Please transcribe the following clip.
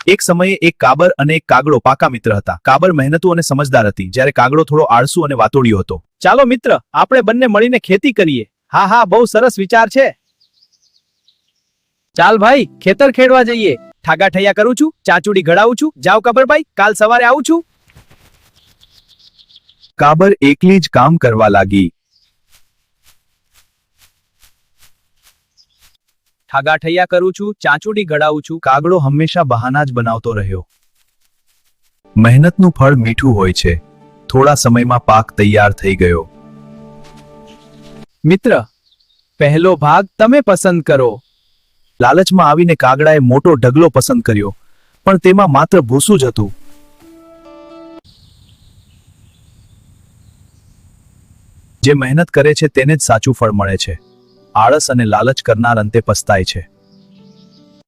એક સમયે એક કાબર અને એક કાગડો પાકા મિત્ર હતા. કાબર મહેનતુ અને સમજદાર હતી, જ્યારે કાગડો થોડો આળસુ અને વાતોડિયો હતો. ચાલો મિત્ર, આપણે બંને મળીને ખેતી કરીએ. હા હા, બહુ સરસ વિચાર છે. ચાલ ભાઈ, ખેતર ખેડવા જઈએ. ઠાગા ઠૈયા કરું છું, ચાંચુડી ઘડાવું છું. જાઓ કાબરભાઈ, કાલ સવારે આવું છું. કાબર એકલી જ કામ કરવા લાગી. ઠાગા ઠૈયા કરું છું, ચાંચુડી ઘડાવું છું. કાગડો હંમેશા બહાના જ બનાવતો રહ્યો. મહેનતનું ફળ મીઠું હોય છે. થોડા સમયમાં પાક તૈયાર થઈ ગયો. મિત્ર, પહેલો ભાગ તમે પસંદ કરો. લાલચમાં આવીને કાગડાએ મોટો ઢગલો પસંદ કર્યો, પણ તેમાં માત્ર ભૂસું જ હતું. જે મહેનત કરે છે તેને જ સાચું ફળ મળે છે. આળસ અને લાલચ કરનાર અંતે પસ્તાય છે.